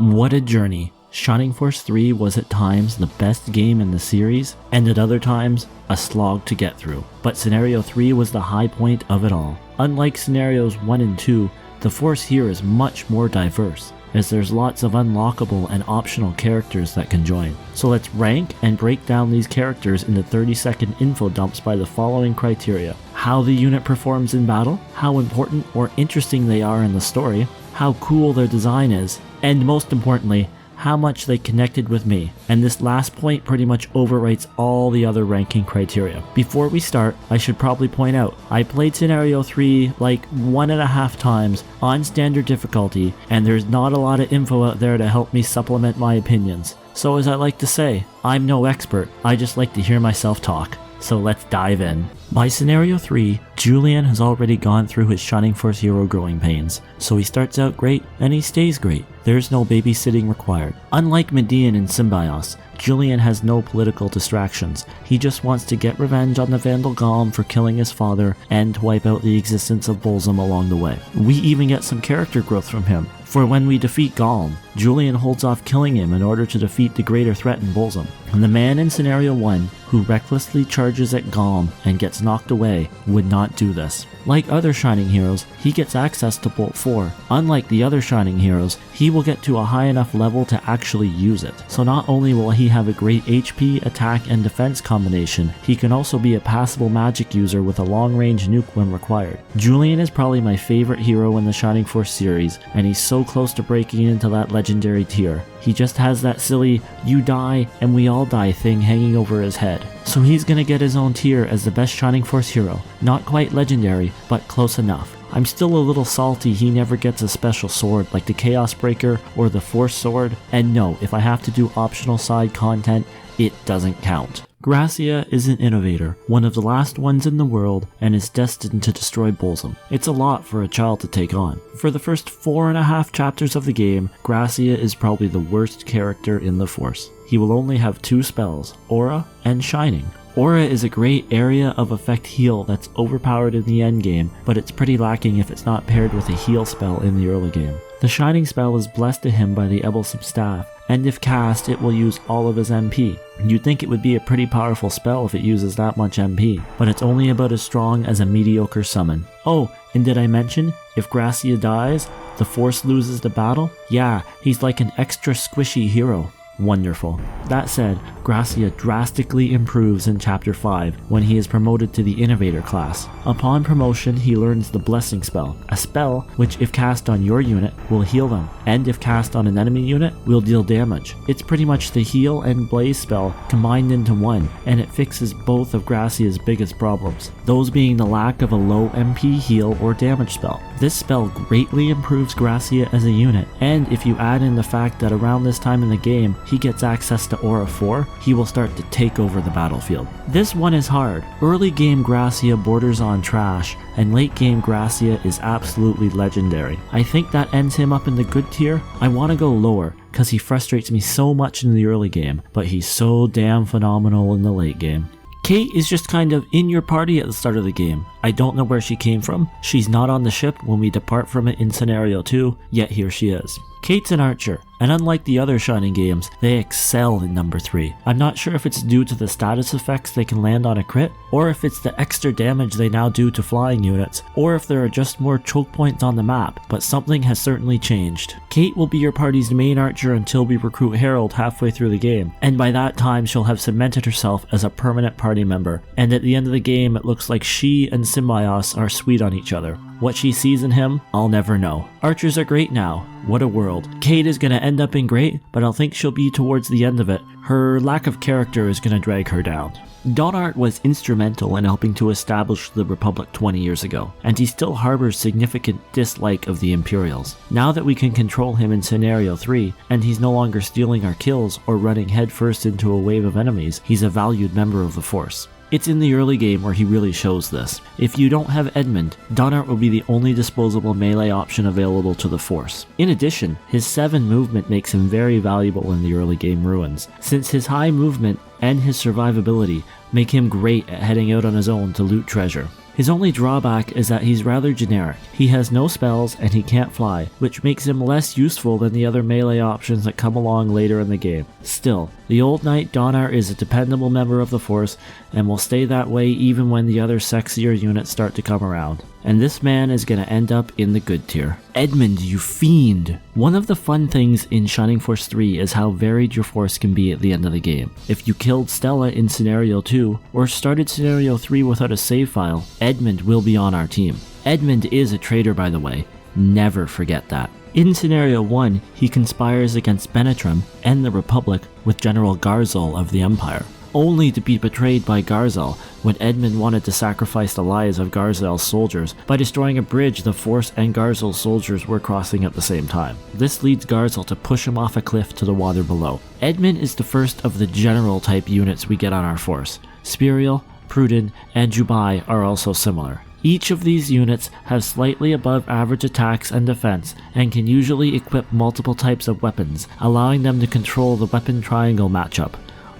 What a journey. Shining Force 3 was at times the best game in the series, and at other times, a slog to get through. But Scenario 3 was the high point of it all. Unlike Scenarios 1 and 2, the Force here is much more diverse, as there's lots of unlockable and optional characters that can join. So let's rank and break down these characters into 30-second info dumps by the following criteria: how the unit performs in battle, how important or interesting they are in the story, how cool their design is, and most importantly, how much they connected with me. And this last point pretty much overwrites all the other ranking criteria. Before we start, I should probably point out, I played Scenario 3 like 1.5 times on standard difficulty, and there's not a lot of info out there to help me supplement my opinions. So as I like to say, I'm no expert, I just like to hear myself talk. So let's dive in. By Scenario 3, Julian has already gone through his Shining Force hero growing pains, so he starts out great and he stays great. There's no babysitting required. Unlike Median in Symbios, Julian has no political distractions. He just wants to get revenge on the Vandal Golem for killing his father and to wipe out the existence of Bolzum along the way. We even get some character growth from him, for when we defeat Golem, Julian holds off killing him in order to defeat the greater threat in Bolzum. And the man in Scenario 1 who recklessly charges at Golem and gets knocked away would not do this. Like other Shining heroes, he gets access to Bolt 4. Unlike the other Shining heroes, he will get to a high enough level to actually use it. So not only will he have a great HP, attack, and defense combination, he can also be a passable magic user with a long-range nuke when required. Julian is probably my favorite hero in the Shining Force series, and he's so close to breaking into that legendary tier. He just has that silly, you die and we all die thing hanging over his head. So he's gonna get his own tier as the best Shining Force hero. Not quite legendary, but close enough. I'm still a little salty he never gets a special sword like the Chaos Breaker or the Force Sword, and no, if I have to do optional side content, it doesn't count. Gracia is an innovator, one of the last ones in the world, and is destined to destroy Bolzum. It's a lot for a child to take on. For the first 4.5 chapters of the game, Gracia is probably the worst character in the Force. He will only have 2 spells, Aura and Shining. Aura is a great area of effect heal that's overpowered in the endgame, but it's pretty lacking if it's not paired with a heal spell in the early game. The Shining spell is blessed to him by the Ebelsub staff, and if cast, it will use all of his MP. You'd think it would be a pretty powerful spell if it uses that much MP, but it's only about as strong as a mediocre summon. Oh, and did I mention, if Gracia dies, the Force loses the battle? Yeah, he's like an extra squishy hero. Wonderful. That said, Gracia drastically improves in Chapter 5 when he is promoted to the Innovator class. Upon promotion, he learns the Blessing spell, a spell which if cast on your unit will heal them, and if cast on an enemy unit will deal damage. It's pretty much the heal and blaze spell combined into one, and it fixes both of Gracia's biggest problems, those being the lack of a low MP heal or damage spell. This spell greatly improves Gracia as a unit, and if you add in the fact that around this time in the game, he gets access to Aura 4, he will start to take over the battlefield. This one is hard. Early game Gracia borders on trash, and late game Gracia is absolutely legendary. I think that ends him up in the good tier. I want to go lower, cause he frustrates me so much in the early game, but he's so damn phenomenal in the late game. Kate is just kind of in your party at the start of the game. I don't know where she came from. She's not on the ship when we depart from it in Scenario 2, yet here she is. Kate's an archer, and unlike the other Shining games, they excel in number 3. I'm not sure if it's due to the status effects they can land on a crit, or if it's the extra damage they now do to flying units, or if there are just more choke points on the map, but something has certainly changed. Kate will be your party's main archer until we recruit Harold halfway through the game, and by that time she'll have cemented herself as a permanent party member, and at the end of the game it looks like she and Symbios are sweet on each other. What she sees in him, I'll never know. Archers are great now. What a world. Kate is gonna end up in great, but I'll think she'll be towards the end of it. Her lack of character is gonna drag her down. Donar was instrumental in helping to establish the Republic 20 years ago, and he still harbors significant dislike of the Imperials. Now that we can control him in Scenario 3, and he's no longer stealing our kills or running headfirst into a wave of enemies, he's a valued member of the Force. It's in the early game where he really shows this. If you don't have Edmund, Donar will be the only disposable melee option available to the Force. In addition, his 7 movement makes him very valuable in the early game ruins, since his high movement and his survivability make him great at heading out on his own to loot treasure. His only drawback is that he's rather generic. He has no spells and he can't fly, which makes him less useful than the other melee options that come along later in the game. Still, the old knight Donar is a dependable member of the force and will stay that way even when the other sexier units start to come around. And this man is going to end up in the good tier. Edmund, you fiend! One of the fun things in Shining Force 3 is how varied your force can be at the end of the game. If you killed Stella in Scenario 2, or started Scenario 3 without a save file, Edmund will be on our team. Edmund is a traitor, by the way. Never forget that. In Scenario 1, he conspires against Benetrim and the Republic with General Garzel of the Empire, only to be betrayed by Garzel when Edmund wanted to sacrifice the lives of Garzel's soldiers by destroying a bridge the Force and Garzel's soldiers were crossing at the same time. This leads Garzel to push him off a cliff to the water below. Edmund is the first of the general type units we get on our force. Spiriel, Pruden, and Jubai are also similar. Each of these units have slightly above average attacks and defense and can usually equip multiple types of weapons, allowing them to control the weapon triangle matchup.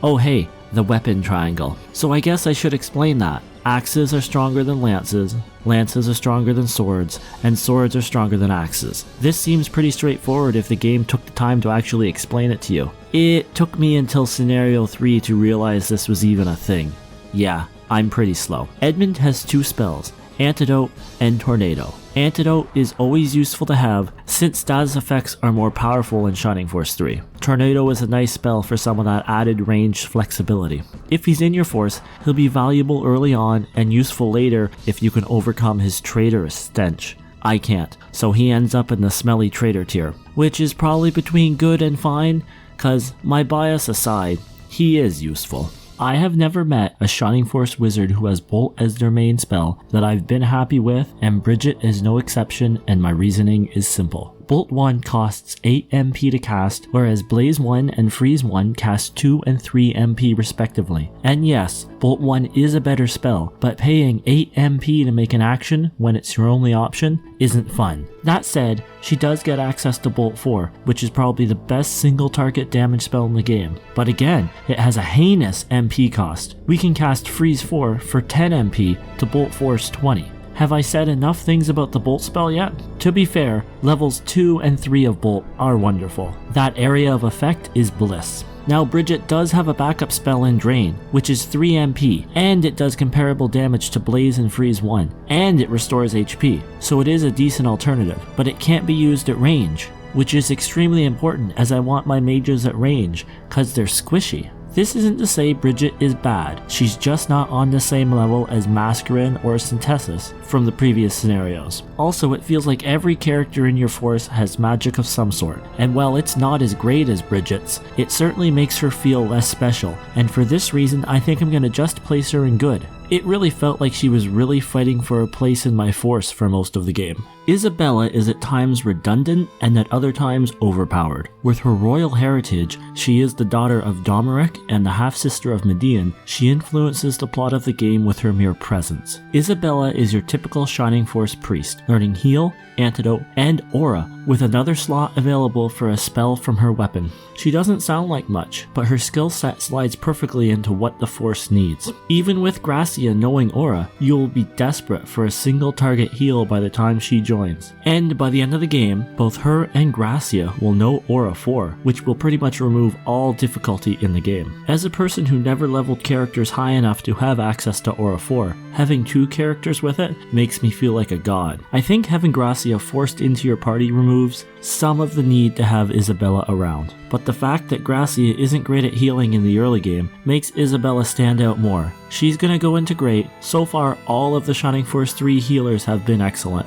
Oh hey, the weapon triangle. So I guess I should explain that. Axes are stronger than lances, lances are stronger than swords, and swords are stronger than axes. This seems pretty straightforward if the game took the time to actually explain it to you. It took me until Scenario 3 to realize this was even a thing. Yeah, I'm pretty slow. Edmund has two spells, Antidote and Tornado. Antidote is always useful to have since status effects are more powerful in Shining Force 3. Tornado is a nice spell for some of that added range flexibility. If he's in your force, he'll be valuable early on and useful later if you can overcome his traitorous stench. I can't, so he ends up in the smelly traitor tier, which is probably between good and fine, cause my bias aside, he is useful. I have never met a Shining Force wizard who has Bolt as their main spell that I've been happy with, and Bridget is no exception, and my reasoning is simple. Bolt 1 costs 8 MP to cast, whereas Blaze 1 and Freeze 1 cast 2 and 3 MP respectively. And yes, Bolt 1 is a better spell, but paying 8 MP to make an action when it's your only option isn't fun. That said, she does get access to Bolt 4, which is probably the best single target damage spell in the game. But again, it has a heinous MP cost. We can cast Freeze 4 for 10 MP to Bolt 4's 20. Have I said enough things about the Bolt spell yet? To be fair, levels 2 and 3 of Bolt are wonderful. That area of effect is bliss. Now Bridget does have a backup spell in Drain, which is 3 MP, and it does comparable damage to Blaze and Freeze 1, and it restores HP, so it is a decent alternative, but it can't be used at range, which is extremely important as I want my mages at range, cause they're squishy. This isn't to say Bridget is bad, she's just not on the same level as Mascarin or Synthesis from the previous scenarios. Also, it feels like every character in your force has magic of some sort, and while it's not as great as Bridget's, it certainly makes her feel less special, and for this reason I think I'm gonna just place her in good. It really felt like she was really fighting for a place in my force for most of the game. Isabella is at times redundant and at other times overpowered. With her royal heritage, she is the daughter of Domeric and the half-sister of Median. She influences the plot of the game with her mere presence. Isabella is your typical Shining Force priest, learning Heal, Antidote, and Aura, with another slot available for a spell from her weapon. She doesn't sound like much, but her skill set slides perfectly into what the Force needs. Even with Gracia knowing Aura, you will be desperate for a single target heal by the time she joins. And by the end of the game, both her and Gracia will know Aura 4, which will pretty much remove all difficulty in the game. As a person who never leveled characters high enough to have access to Aura 4, having 2 characters with it makes me feel like a god. I think having Gracia forced into your party removes some of the need to have Isabella around, but the fact that Gracia isn't great at healing in the early game makes Isabella stand out more. She's gonna go into great. So far, all of the Shining Force 3 healers have been excellent.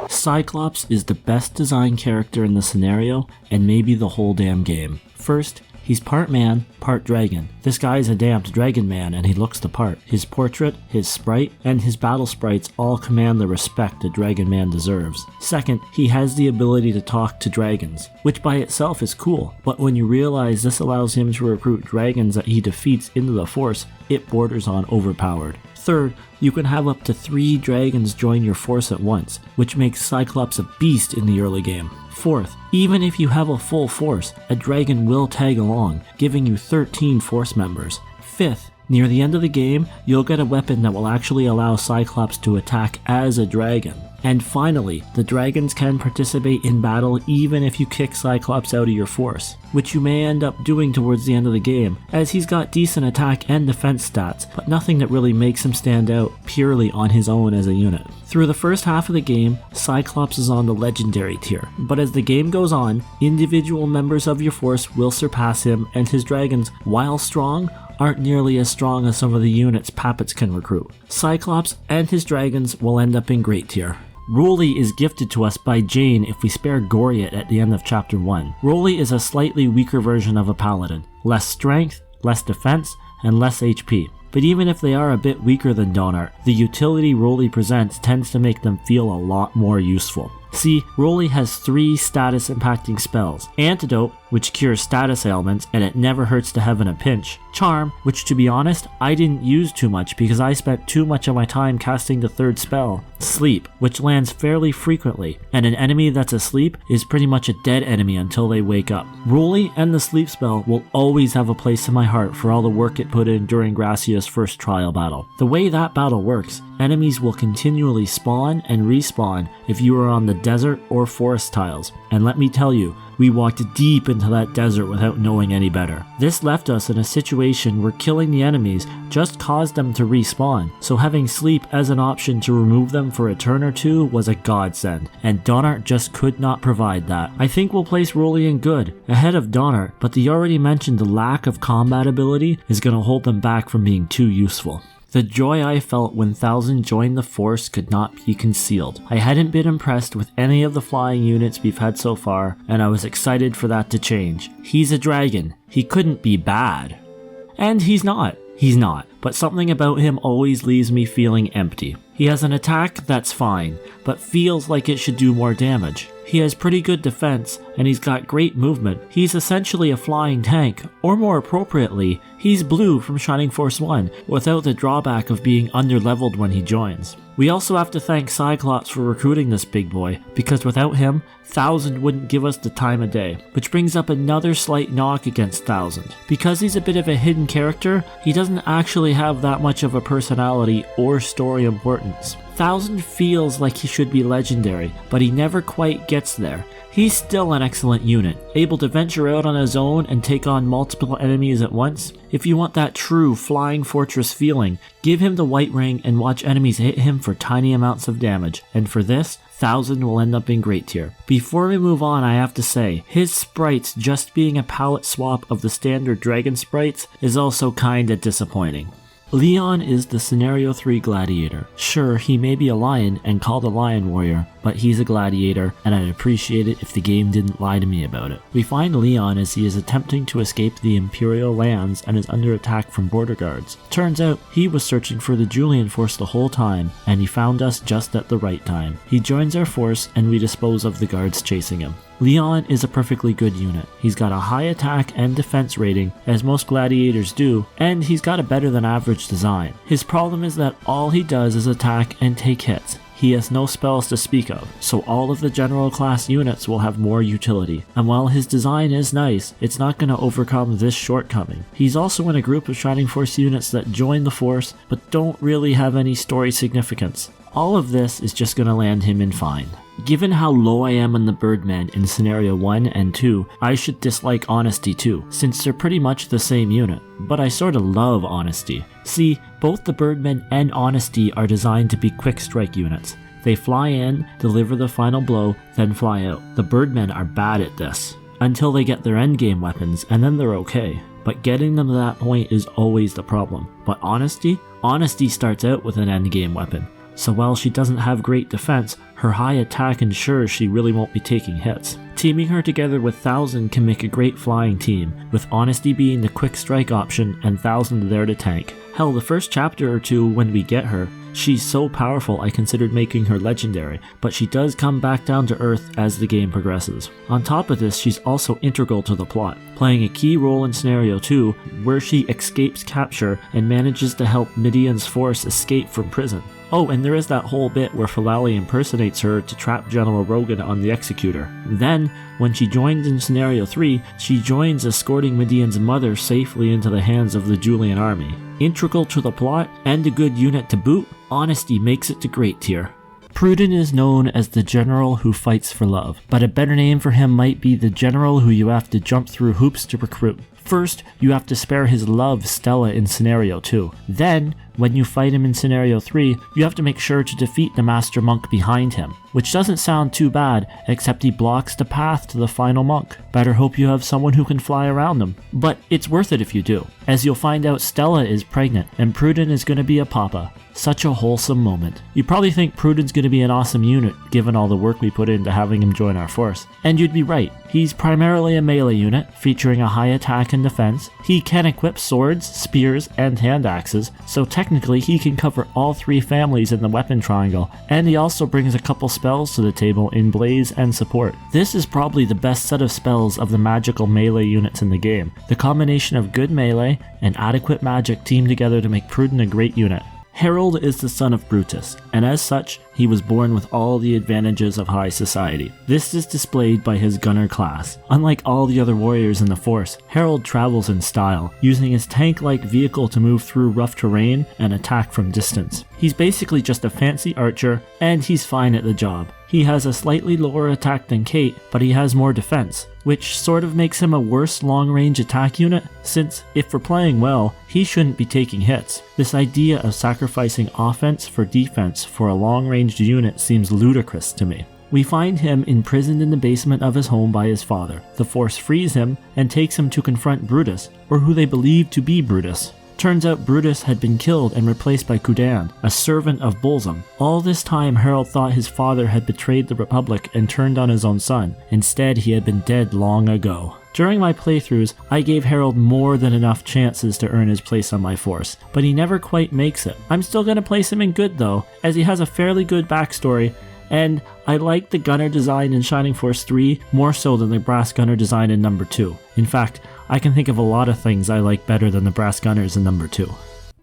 Cyclops is the best designed character in the scenario, and maybe the whole damn game. First, he's part man, part dragon. This guy is a damned dragon man and he looks the part. His portrait, his sprite, and his battle sprites all command the respect a dragon man deserves. Second, he has the ability to talk to dragons, which by itself is cool, but when you realize this allows him to recruit dragons that he defeats into the force, it borders on overpowered. Third, you can have up to 3 dragons join your force at once, which makes Cyclops a beast in the early game. Fourth, even if you have a full force, a dragon will tag along, giving you 13 force members. Fifth, Near the end of the game, you'll get a weapon that will actually allow Cyclops to attack as a dragon. And finally, the dragons can participate in battle even if you kick Cyclops out of your force, which you may end up doing towards the end of the game, as he's got decent attack and defense stats, but nothing that really makes him stand out purely on his own as a unit. Through the first half of the game, Cyclops is on the legendary tier, but as the game goes on, individual members of your force will surpass him, and his dragons, while strong, aren't nearly as strong as some of the units Pappets can recruit. Cyclops and his dragons will end up in great tier. Roly is gifted to us by Jane if we spare Goriot at the end of chapter 1. Roly is a slightly weaker version of a paladin. Less strength, less defense, and less HP. But even if they are a bit weaker than Donar, the utility Roly presents tends to make them feel a lot more useful. See, Roly has 3 status impacting spells. Antidote, which cures status ailments and it never hurts to have in a pinch. Charm, which to be honest, I didn't use too much because I spent too much of my time casting the 3rd spell. Sleep, which lands fairly frequently, and an enemy that's asleep is pretty much a dead enemy until they wake up. Roly and the sleep spell will always have a place in my heart for all the work it put in during Gracia's first trial battle. The way that battle works, enemies will continually spawn and respawn if you are on the desert or forest tiles, and let me tell you, we walked deep into that desert without knowing any better. This left us in a situation where killing the enemies just caused them to respawn, so having sleep as an option to remove them for a turn or 2 was a godsend, and Donar just could not provide that. I think we'll place Roly in good, ahead of Donar, but the already mentioned lack of combat ability is going to hold them back from being too useful. The joy I felt when 1000 joined the force could not be concealed. I hadn't been impressed with any of the flying units we've had so far, and I was excited for that to change. He's a dragon. He couldn't be bad. And he's not. He's not. But something about him always leaves me feeling empty. He has an attack that's fine, but feels like it should do more damage. He has pretty good defense, and he's got great movement. He's essentially a flying tank, or more appropriately, he's blue from Shining Force 1, without the drawback of being underleveled when he joins. We also have to thank Cyclops for recruiting this big boy, because without him, 1000 wouldn't give us the time of day, which brings up another slight knock against 1000. Because he's a bit of a hidden character, he doesn't actually have that much of a personality or story importance. 1000 feels like he should be legendary, but he never quite gets there. He's still an excellent unit, able to venture out on his own and take on multiple enemies at once. If you want that true flying fortress feeling, give him the white ring and watch enemies hit him for tiny amounts of damage, and for this, 1000 will end up in great tier. Before we move on, I have to say, his sprites just being a palette swap of the standard dragon sprites is also kinda disappointing. Leon is the Scenario 3 gladiator. Sure, he may be a lion and called a lion warrior, but he's a gladiator, and I'd appreciate it if the game didn't lie to me about it. We find Leon as he is attempting to escape the Imperial lands and is under attack from border guards. Turns out, he was searching for the Julian force the whole time, and he found us just at the right time. He joins our force, and we dispose of the guards chasing him. Leon is a perfectly good unit. He's got a high attack and defense rating, as most gladiators do, and he's got a better than average design. His problem is that all he does is attack and take hits. He has no spells to speak of, so all of the general class units will have more utility. And while his design is nice, it's not going to overcome this shortcoming. He's also in a group of Shining Force units that join the Force, but don't really have any story significance. All of this is just going to land him in fine. Given how low I am on the Birdmen in Scenario 1 and 2, I should dislike Honesty too, since they're pretty much the same unit. But I sorta love Honesty. See, both the Birdmen and Honesty are designed to be quick strike units. They fly in, deliver the final blow, then fly out. The Birdmen are bad at this, until they get their endgame weapons, and then they're okay. But getting them to that point is always the problem. But Honesty starts out with an endgame weapon. So while she doesn't have great defense, her high attack ensures she really won't be taking hits. Teaming her together with 1000 can make a great flying team, with Honesty being the quick strike option and 1000 there to tank. Hell, the first chapter or two when we get her, she's so powerful I considered making her legendary, but she does come back down to earth as the game progresses. On top of this, she's also integral to the plot, playing a key role in Scenario 2, where she escapes capture and manages to help Midian's force escape from prison. Oh, and there is that whole bit where Philaly impersonates her to trap General Rogan on the Executor. Then, when she joins in Scenario 3, she joins escorting Medean's mother safely into the hands of the Julian army. Integral to the plot, and a good unit to boot, honesty makes it to great tier. Pruden is known as the general who fights for love, but a better name for him might be the general who you have to jump through hoops to recruit. First, you have to spare his love Stella in Scenario 2. Then, when you fight him in Scenario 3, you have to make sure to defeat the Master Monk behind him, which doesn't sound too bad, except he blocks the path to the final monk. Better hope you have someone who can fly around them. But it's worth it if you do, as you'll find out Stella is pregnant, and Pruden is going to be a papa. Such a wholesome moment. You probably think Pruden's going to be an awesome unit, given all the work we put into having him join our force. And you'd be right. He's primarily a melee unit, featuring a high attack and defense. He can equip swords, spears, and hand axes, so technically he can cover all 3 families in the weapon triangle, and he also brings a couple spells to the table in Blaze and Support. This is probably the best set of spells of the magical melee units in the game. The combination of good melee and adequate magic team together to make Pruden a great unit. Harold is the son of Brutus, and as such, he was born with all the advantages of high society. This is displayed by his gunner class. Unlike all the other warriors in the force, Harold travels in style, using his tank-like vehicle to move through rough terrain and attack from distance. He's basically just a fancy archer, and he's fine at the job. He has a slightly lower attack than Kate, but he has more defense, which sort of makes him a worse long-range attack unit, since if we're playing well, he shouldn't be taking hits. This idea of sacrificing offense for defense for a long-range unit seems ludicrous to me. We find him imprisoned in the basement of his home by his father. The Force frees him and takes him to confront Brutus, or who they believe to be Brutus. Turns out Brutus had been killed and replaced by Kudan, a servant of Bolzum. All this time Harold thought his father had betrayed the Republic and turned on his own son. Instead, he had been dead long ago. During my playthroughs, I gave Harold more than enough chances to earn his place on my force, but he never quite makes it. I'm still going to place him in good though, as he has a fairly good backstory, and I like the gunner design in Shining Force 3 more so than the brass gunner design in number 2. In fact, I can think of a lot of things I like better than the brass gunners in number 2.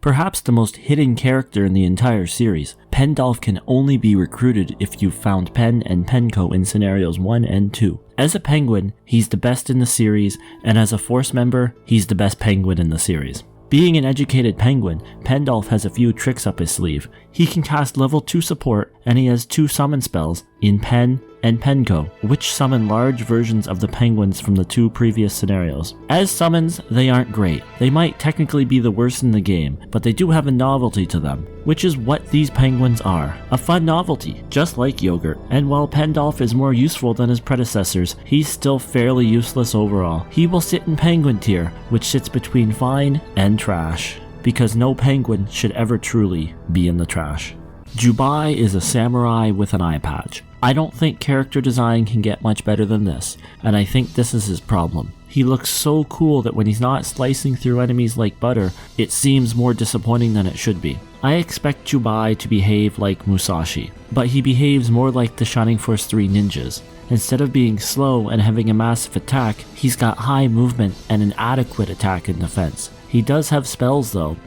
Perhaps the most hidden character in the entire series, Pendal can only be recruited if you've found Pen and Penco in scenarios 1 and 2. As a penguin, he's the best in the series, and as a force member, he's the best penguin in the series. Being an educated penguin, Pendal has a few tricks up his sleeve. He can cast level 2 support, and he has 2 summon spells in Pen and Penco, which summon large versions of the penguins from the 2 previous scenarios. As summons, they aren't great. They might technically be the worst in the game, but they do have a novelty to them, which is what these penguins are. A fun novelty, just like Yogurt. And while Pendal is more useful than his predecessors, he's still fairly useless overall. He will sit in penguin tier, which sits between fine and trash, because no penguin should ever truly be in the trash. Jubai is a samurai with an eye patch. I don't think character design can get much better than this, and I think this is his problem. He looks so cool that when he's not slicing through enemies like butter, it seems more disappointing than it should be. I expect Jubai to behave like Musashi, but he behaves more like the Shining Force 3 ninjas. Instead of being slow and having a massive attack, he's got high movement and an adequate attack and defense. He does have spells though.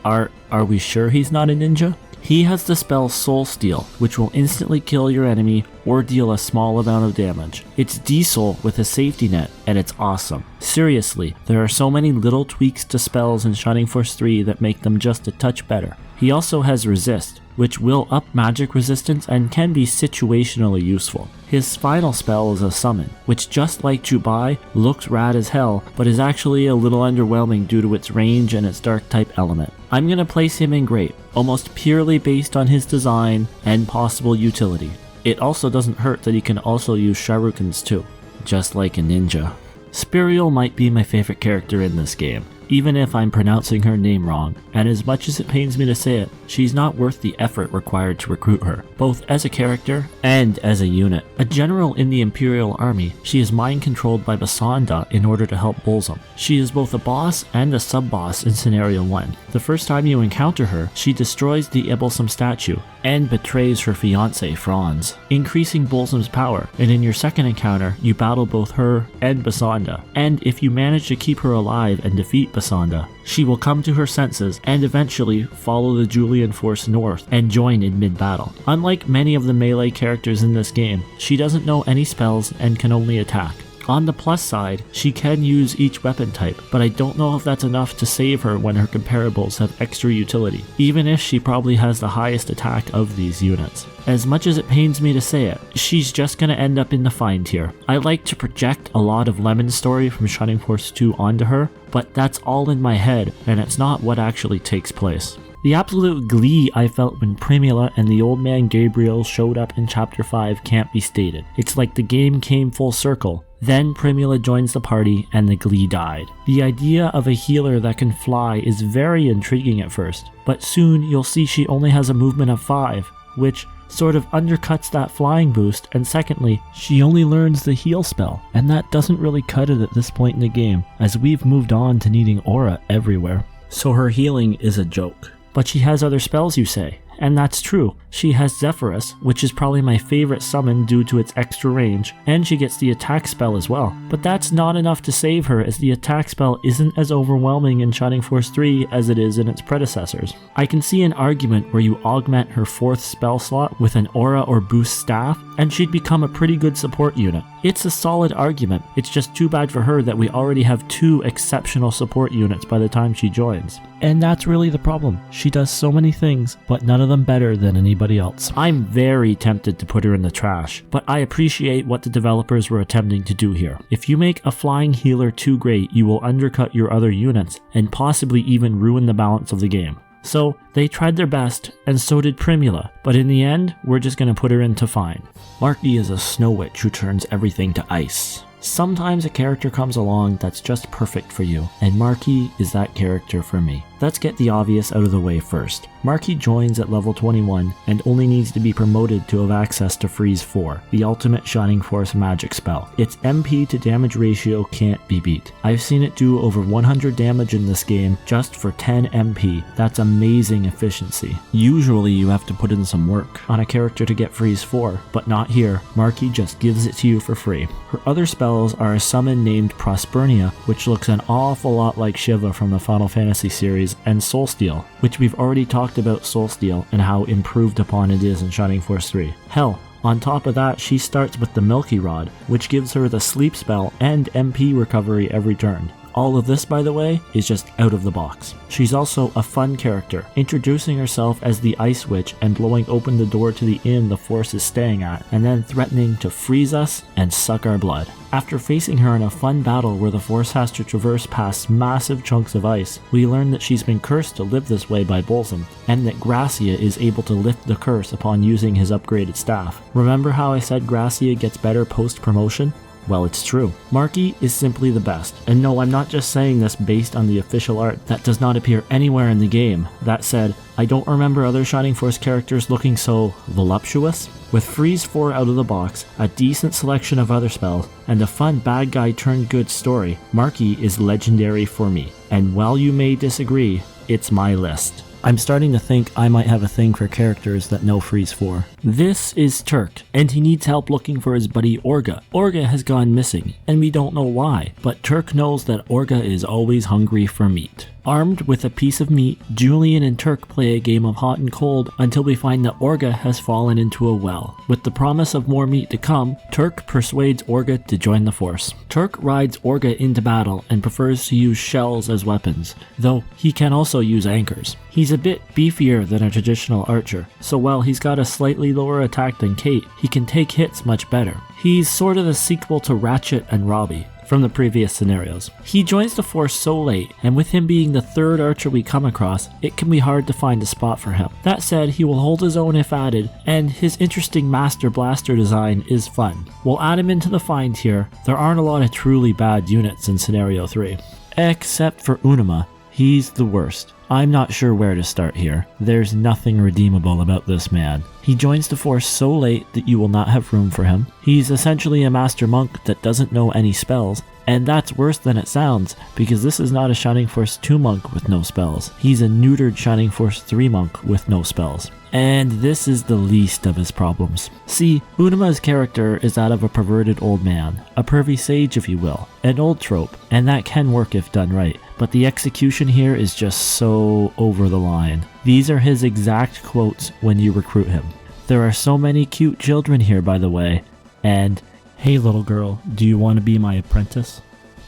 Are we sure he's not a ninja? He has the spell Soul Steal, which will instantly kill your enemy or deal a small amount of damage. It's D-Soul with a safety net, and it's awesome. Seriously, there are so many little tweaks to spells in Shining Force 3 that make them just a touch better. He also has Resist, which will up magic resistance and can be situationally useful. His final spell is a summon, which just like Jubai, looks rad as hell, but is actually a little underwhelming due to its range and its dark type element. I'm gonna place him in Great, almost purely based on his design and possible utility. It also doesn't hurt that he can also use Shurikens too, just like a ninja. Spiriel might be my favorite character in this game, even if I'm pronouncing her name wrong, and as much as it pains me to say it, she's not worth the effort required to recruit her, both as a character and as a unit. A general in the Imperial Army, she is mind-controlled by Basanda in order to help Bolzum. She is both a boss and a sub-boss in Scenario 1. The first time you encounter her, she destroys the Ibelsum statue, and betrays her fiancé Franz, increasing Bolzum's power, and in your second encounter, you battle both her and Basanda, and if you manage to keep her alive and defeat Pasanda. She will come to her senses and eventually follow the Julian force north and join in mid-battle. Unlike many of the melee characters in this game, she doesn't know any spells and can only attack. On the plus side, she can use each weapon type, but I don't know if that's enough to save her when her comparables have extra utility, even if she probably has the highest attack of these units. As much as it pains me to say it, she's just gonna end up in the find tier. I like to project a lot of Lemon's story from Shining Force 2 onto her, but that's all in my head, and it's not what actually takes place. The absolute glee I felt when Primula and the old man Gabriel showed up in Chapter 5 can't be stated. It's like the game came full circle. Then Primula joins the party and the glee died. The idea of a healer that can fly is very intriguing at first, but soon you'll see she only has a movement of 5, which sort of undercuts that flying boost, and secondly, she only learns the heal spell, and that doesn't really cut it at this point in the game, as we've moved on to needing aura everywhere. So her healing is a joke. But she has other spells, you say, and that's true. She has Zephyrus, which is probably my favorite summon due to its extra range, and she gets the attack spell as well. But that's not enough to save her, as the attack spell isn't as overwhelming in Shining Force 3 as it is in its predecessors. I can see an argument where you augment her 4th spell slot with an aura or boost staff, and she'd become a pretty good support unit. It's a solid argument, it's just too bad for her that we already have 2 exceptional support units by the time she joins. And that's really the problem. She does so many things, but none of them better than anybody else. I'm very tempted to put her in the trash, but I appreciate what the developers were attempting to do here. If you make a flying healer too great, you will undercut your other units and possibly even ruin the balance of the game. So they tried their best, and so did Primula, but in the end, we're just gonna put her into fine. Marky is a snow witch who turns everything to ice. Sometimes a character comes along that's just perfect for you, and Marky is that character for me. Let's get the obvious out of the way first. Marky joins at level 21 and only needs to be promoted to have access to Freeze 4, the ultimate Shining Force magic spell. Its MP to damage ratio can't be beat. I've seen it do over 100 damage in this game just for 10 MP. That's amazing efficiency. Usually you have to put in some work on a character to get Freeze 4, but not here. Marky just gives it to you for free. Her other spells are a summon named Prospernia, which looks an awful lot like Shiva from the Final Fantasy series, and Soulsteel, which we've already talked about Soulsteel and how improved upon it is in Shining Force 3. Hell, on top of that, she starts with the Milky Rod, which gives her the sleep spell and MP recovery every turn. All of this, by the way, is just out of the box. She's also a fun character, introducing herself as the Ice Witch and blowing open the door to the inn the Force is staying at, and then threatening to freeze us and suck our blood. After facing her in a fun battle where the Force has to traverse past massive chunks of ice, we learn that she's been cursed to live this way by Bolsum, and that Gracia is able to lift the curse upon using his upgraded staff. Remember how I said Gracia gets better post-promotion? Well, it's true. Marky is simply the best. And no, I'm not just saying this based on the official art that does not appear anywhere in the game. That said, I don't remember other Shining Force characters looking so voluptuous. With Freeze 4 out of the box, a decent selection of other spells, and a fun bad guy turned good story, Marky is legendary for me. And while you may disagree, it's my list. I'm starting to think I might have a thing for characters that know Freeze 4. This is Turk, and he needs help looking for his buddy Orga. Orga has gone missing, and we don't know why, but Turk knows that Orga is always hungry for meat. Armed with a piece of meat, Julian and Turk play a game of hot and cold until we find that Orga has fallen into a well. With the promise of more meat to come, Turk persuades Orga to join the Force. Turk rides Orga into battle and prefers to use shells as weapons, though he can also use anchors. He's a bit beefier than a traditional archer, so while he's got a slightly lower attack than Kate, he can take hits much better. He's sort of the sequel to Ratchet and Robbie from the previous scenarios. He joins the Force so late, and with him being the 3rd archer we come across, it can be hard to find a spot for him. That said, he will hold his own if added, and his interesting Master Blaster design is fun. We'll add him into the find here. There aren't a lot of truly bad units in Scenario 3. Except for Unima. He's the worst. I'm not sure where to start here. There's nothing redeemable about this man. He joins the Force so late that you will not have room for him. He's essentially a Master Monk that doesn't know any spells, and that's worse than it sounds, because this is not a Shining Force 2 monk with no spells. He's a neutered Shining Force 3 monk with no spells. And this is the least of his problems. See, Unima's character is that of a perverted old man, a pervy sage if you will, an old trope, and that can work if done right, but the execution here is just so over the line. These are his exact quotes when you recruit him. "There are so many cute children here, by the way," and "Hey little girl, do you want to be my apprentice?"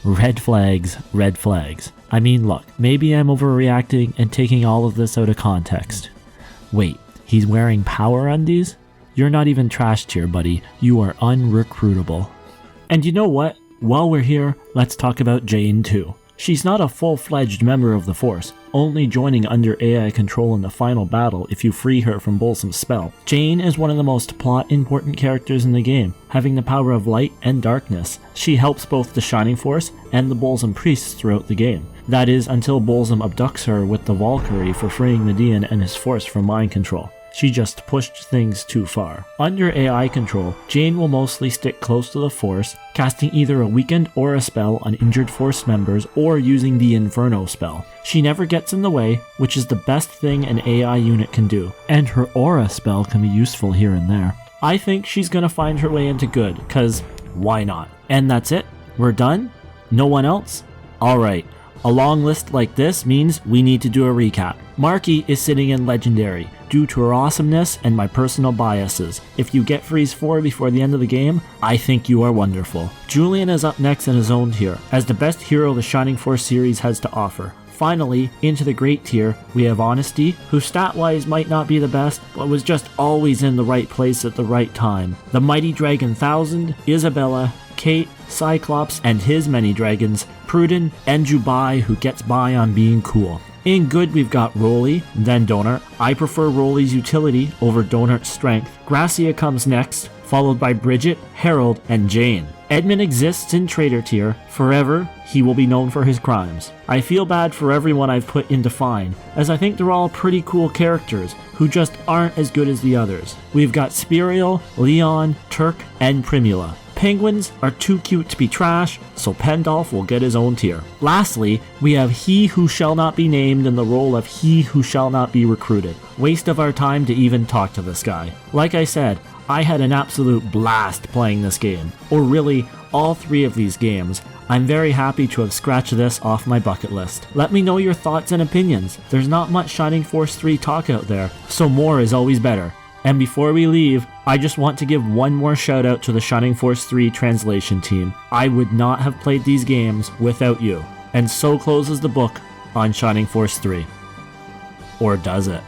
Red flags, red flags. I mean, look, maybe I'm overreacting and taking all of this out of context. Wait, he's wearing power undies? You're not even trash tier, buddy. You are unrecruitable. And you know what? While we're here, let's talk about Jane too. She's not a full-fledged member of the Force, only joining under AI control in the final battle if you free her from Bolsum's spell. Jane is one of the most plot-important characters in the game, having the power of light and darkness. She helps both the Shining Force and the Bolsum priests throughout the game. That is, until Bolsum abducts her with the Valkyrie for freeing Medea and his Force from mind control. She just pushed things too far. Under AI control, Jane will mostly stick close to the Force, casting either a weakened aura spell on injured Force members or using the Inferno spell. She never gets in the way, which is the best thing an AI unit can do, and her aura spell can be useful here and there. I think she's gonna find her way into good, cause why not? And that's it? We're done? No one else? Alright. A long list like this means we need to do a recap. Marky is sitting in Legendary, due to her awesomeness and my personal biases. If you get Freeze 4 before the end of the game, I think you are wonderful. Julian is up next in his own tier, as the best hero the Shining Force series has to offer. Finally, into the great tier, we have Honesty, who stat-wise might not be the best, but was just always in the right place at the right time. The Mighty Dragon 1000, Isabella, Kate, Cyclops, and his many dragons, Pruden, and Jubai, who gets by on being cool. In good, we've got Rolly, then Donar. I prefer Rolly's utility over Donar's strength. Gracia comes next, followed by Bridget, Harold, and Jane. Edmund exists in traitor tier. Forever, he will be known for his crimes. I feel bad for everyone I've put into fine, as I think they're all pretty cool characters, who just aren't as good as the others. We've got Spiriel, Leon, Turk, and Primula. Penguins are too cute to be trash, so Pendal will get his own tier. Lastly, we have He Who Shall Not Be Named in the role of He Who Shall Not Be Recruited. Waste of our time to even talk to this guy. Like I said, I had an absolute blast playing this game, or really, all three of these games. I'm very happy to have scratched this off my bucket list. Let me know your thoughts and opinions. There's not much Shining Force 3 talk out there, so more is always better. And before we leave, I just want to give one more shout out to the Shining Force 3 translation team. I would not have played these games without you. And so closes the book on Shining Force 3. Or does it?